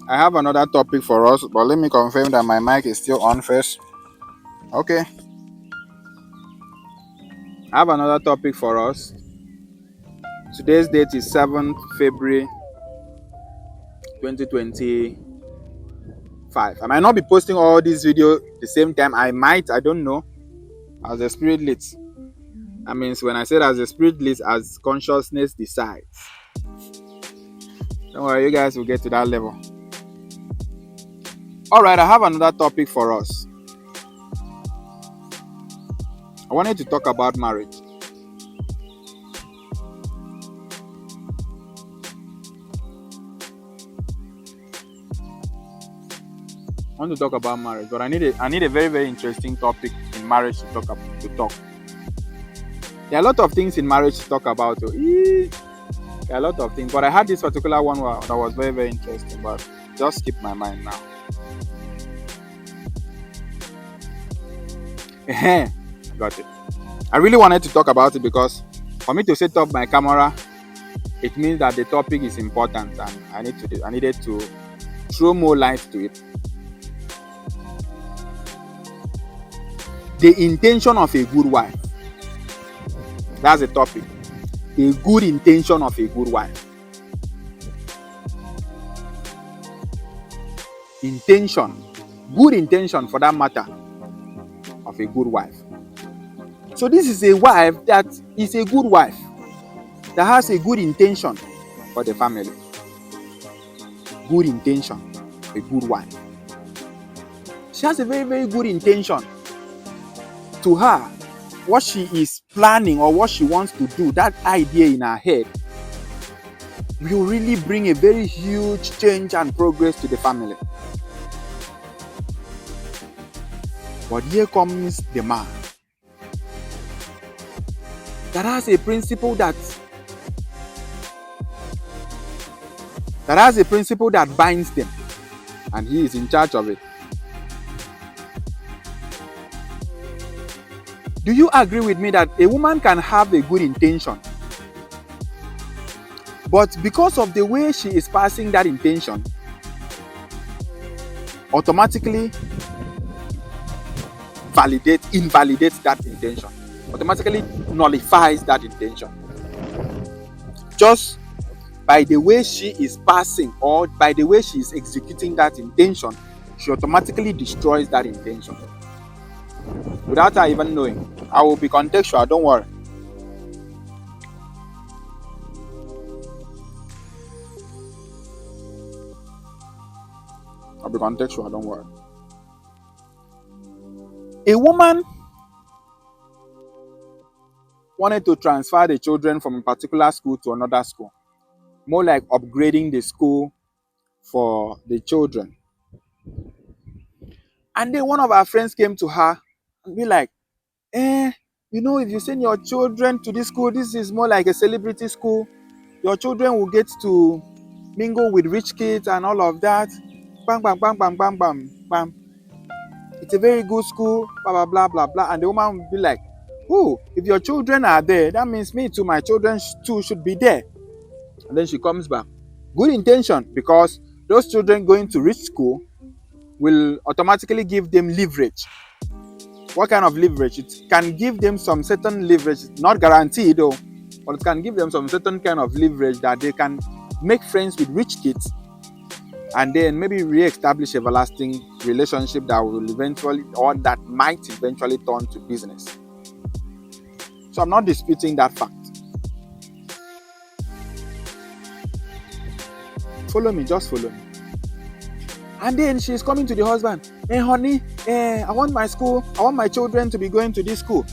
I have another topic for us, but let me confirm that my mic is still on first. Okay. I have another topic for us. Today's date is 7th February 2025. I might not be posting all these videos the same time. I don't know, as the spirit leads. I mean, when I said as the spirit leads, as consciousness decides. Don't worry, you guys will get to that level. Alright, I have another topic for us. I wanted to talk about marriage. I want to talk about marriage, but I need a very, very interesting topic in marriage to talk. There are a lot of things in marriage to talk about. There are a lot of things, but I had this particular one that was very, very interesting, but just skip my mind now. I got it. I really wanted to talk about it because for me to set up my camera, it means that the topic is important and I needed to throw more light to it. The intention of a good wife. That's the topic. The good intention of a good wife. Intention. Good intention for that matter of a good wife. So this is a wife that is a good wife. That has a good intention for the family. Good intention. A good wife. She has a very, very good intention. To her, what she is planning or what she wants to do, that idea in her head, will really bring a very huge change and progress to the family. But here comes the man that has a principle that binds them, and he is in charge of it. Do you agree with me that a woman can have a good intention, but because of the way she is passing that intention, automatically invalidates that intention, automatically nullifies that intention? Just by the way she is passing or by the way she is executing that intention, she automatically destroys that intention without her even knowing. I will be contextual, don't worry. I'll be contextual, don't worry. A woman wanted to transfer the children from a particular school to another school, more like upgrading the school for the children. And then one of our friends came to her and be like, if you send your children to this school, this is more like a celebrity school. Your children will get to mingle with rich kids and all of that. Bam, bam, bam, bam, bam, bam, bam. It's a very good school, blah, blah, blah, blah, blah. And the woman will be like, oh, if your children are there, that means me too, my children too should be there. And then she comes back. Good intention, because those children going to rich school will automatically give them leverage. What kind of leverage? It can give them some certain leverage, not guaranteed though, but it can give them some certain kind of leverage that they can make friends with rich kids and then maybe re-establish everlasting relationship that will eventually, or that might eventually turn to business. So I'm not disputing that fact. Follow me, just follow me. And then she's coming to the husband. Hey, honey, I want my children to be going to this school.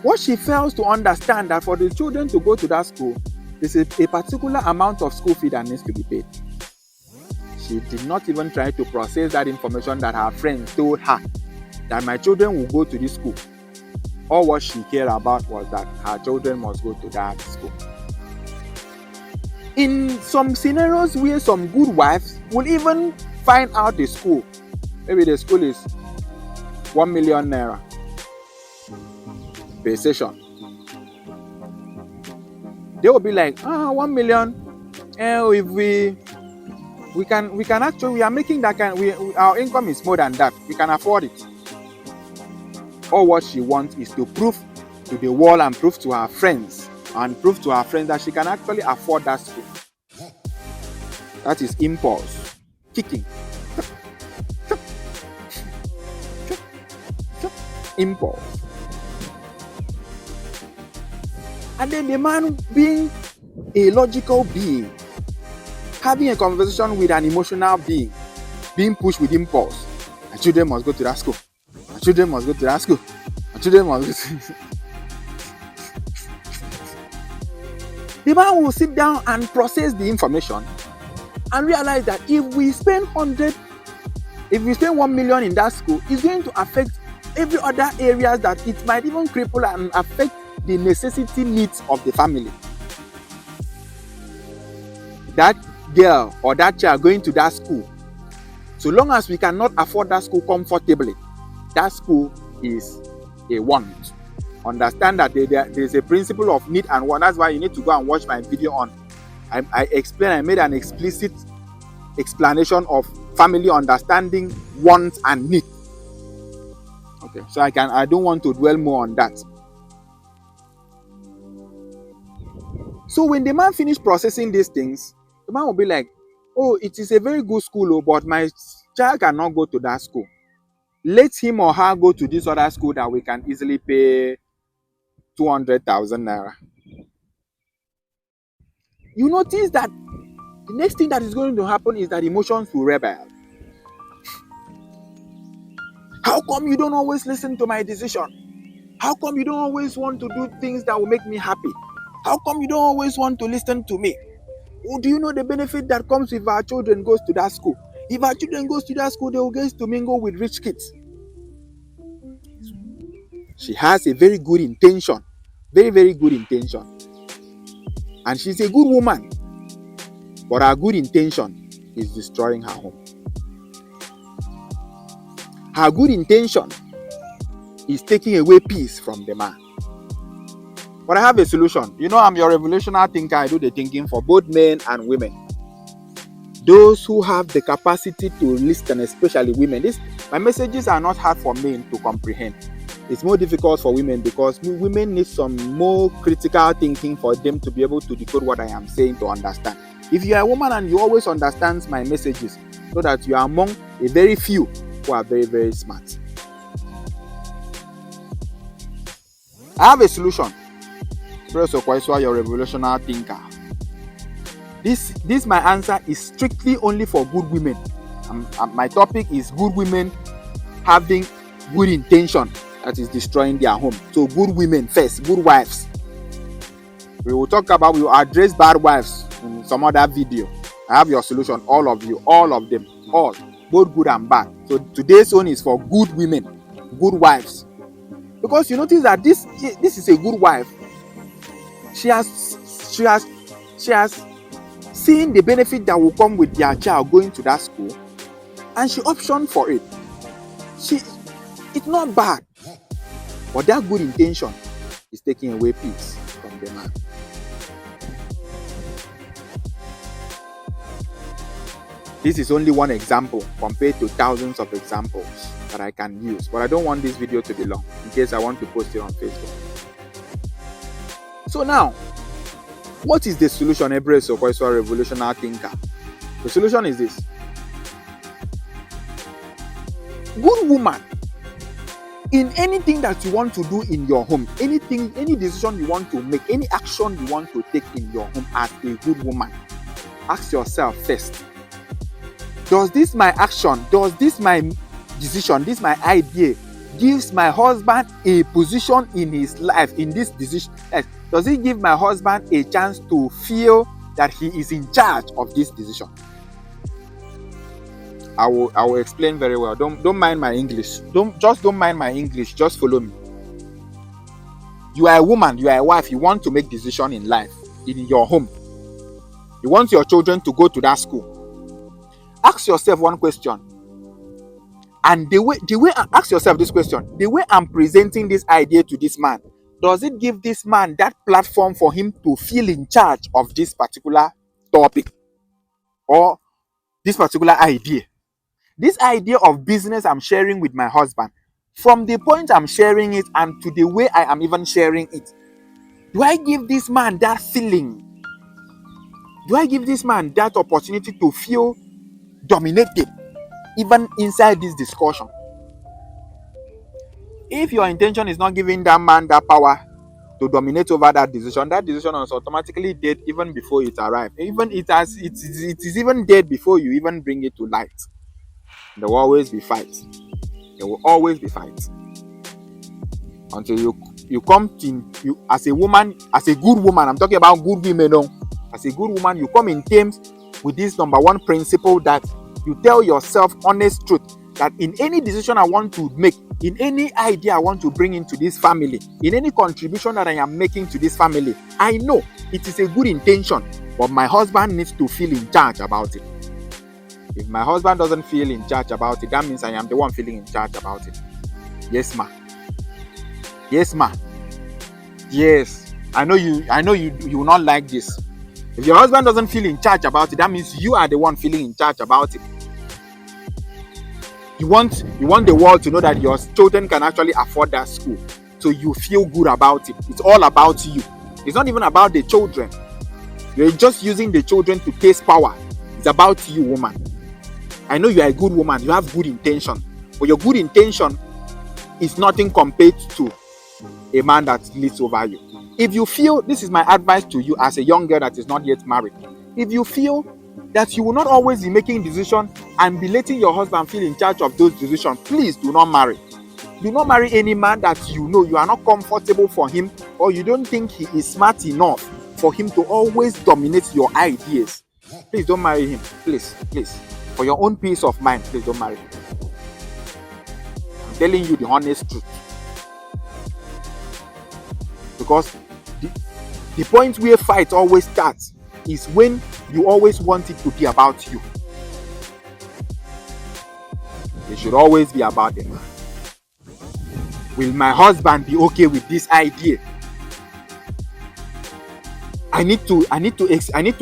What she fails to understand that for the children to go to that school, there's a particular amount of school fee that needs to be paid. She did not even try to process that information that her friend told her, that my children will go to this school. All what she cared about was that her children must go to that school. In some scenarios where some good wives will even find out the school, maybe the school is 1 million naira per session. They will be like, 1 million. If we can actually, we are making that kind, our income is more than that, we can afford it. All what she wants is to prove to the world and prove to her friends that she can actually afford that school. That is impulse kicking. Impulse. And then the man, being a logical being, having a conversation with an emotional being, being pushed with impulse. My children must go to that school. My children must go to that school. My children must go to... The man will sit down and process the information and realize that if we spend 1 million in that school, it's going to affect every other areas, that it might even cripple and affect the necessity needs of the family. That girl or that child going to that school, so long as we cannot afford that school comfortably, that school is a want. Understand that there's a principle of need and want. That's why you need to go and watch my video on. I made an explicit explanation of family understanding want and need. Okay, so I don't want to dwell more on that. So when the man finished processing these things, the man will be like, oh, it is a very good school, but my child cannot go to that school. Let him or her go to this other school that we can easily pay 200,000 naira. You notice that the next thing that is going to happen is that emotions will rebel. How come you don't always listen to my decision? How come you don't always want to do things that will make me happy? How come you don't always want to listen to me? Oh, do you know the benefit that comes if our children goes to that school? If our children goes to that school, they will get to mingle with rich kids. She has a very good intention. Very, very good intention. And she's a good woman. But her good intention is destroying her home. Her good intention is taking away peace from the man. But I have a solution. You know, I'm your revolutionary thinker. I do the thinking for both men and women. Those who have the capacity to listen, especially women. My messages are not hard for men to comprehend. It's more difficult for women because women need some more critical thinking for them to be able to decode what I am saying to understand. If you are a woman and you always understand my messages, so that you are among a very few who are very, very smart. I have a solution. Professor Kwaiswa, your revolutionary thinker. This my answer is strictly only for good women. My topic is good women having good intention that is destroying their home. So good women first, good wives. We will address bad wives in some other video. I have your solution, all of you, all of them, all, both good and bad. So today's one is for good women, good wives. Because you notice that this is a good wife. She has seen the benefit that will come with their child going to that school, and she optioned for it. It's not bad, but that good intention is taking away peace from the man. This is only one example compared to thousands of examples that I can use, but I don't want this video to be long in case I want to post it on Facebook. So now, what is the solution, Ebere Sokoiswa, revolutionary thinker? The solution is this. Good woman, in anything that you want to do in your home, any decision you want to make, any action you want to take in your home as a good woman, ask yourself first, does this my action, does this my decision, this my idea, gives my husband a position in his life, in this decision? Does it give my husband a chance to feel that he is in charge of this decision? I will explain very well. Don't mind my English. Don't mind my English. Just follow me. You are a woman, you are a wife, you want to make decision in life, in your home. You want your children to go to that school. Ask yourself one question. And ask yourself this question. The way I'm presenting this idea to this man, does it give this man that platform for him to feel in charge of this particular topic or this particular idea. This idea of business I'm sharing with my husband, from the point I'm sharing it and to the way I am even sharing it, do I give this man that feeling? Do I give this man that opportunity to feel dominated even inside this discussion? If your intention is not giving that man that power to dominate over that decision is automatically dead even before it arrives. Even it is even dead before you even bring it to light. There will always be fights. There will always be fights until you come to you as a woman, as a good woman. I'm talking about good women. No, as a good woman, you come in terms with this number one principle that you tell yourself honest truth that in any decision I want to make, in any idea I want to bring into this family, in any contribution that I am making to this family, I know it is a good intention, but my husband needs to feel in charge about it. If my husband doesn't feel in charge about it, that means I am the one feeling in charge about it. Yes, ma. Yes, ma. Yes. I know you will not like this. If your husband doesn't feel in charge about it, that means you are the one feeling in charge about it. You want the world to know that your children can actually afford that school. So you feel good about it. It's all about you. It's not even about the children. You're just using the children to taste power. It's about you, woman. I know you are a good woman. You have good intention. But your good intention is nothing compared to a man that leads over you. If you feel, this is my advice to you as a young girl that is not yet married. If you feel that you will not always be making decisions and be letting your husband feel in charge of those decisions, please do not marry. Do not marry any man that you know you are not comfortable for him, or you don't think he is smart enough for him to always dominate your ideas. Please don't marry him. Please. For your own peace of mind, please don't marry him. I'm telling you the honest truth. Because the point where fight always starts is when you always want it to be about you. It should always be about the man. Will my husband be okay with this idea? I need to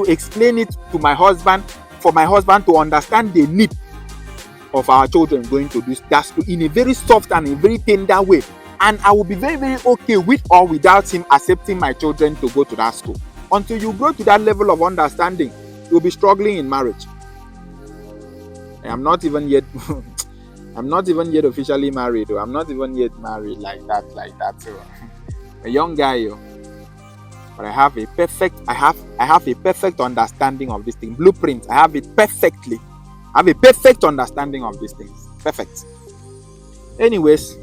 explain it to my husband, for my husband to understand the need of our children going to this school in a very soft and a very tender way. And I will be very, very okay with or without him accepting my children to go to that school. Until you grow to that level of understanding, you'll be struggling in marriage. I am not even yet I'm not even yet officially married, or I'm not even yet married like that. So a young guy, but I have a perfect understanding of this thing. Blueprint. I have it perfectly. I have a perfect understanding of these things. Perfect. Anyways,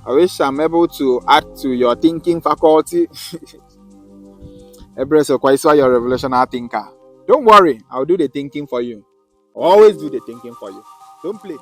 I wish I'm able to add to your thinking faculty. Embrace your revolutionary thinker. Don't worry, I'll do the thinking for you. I'll always do the thinking for you. Don't play.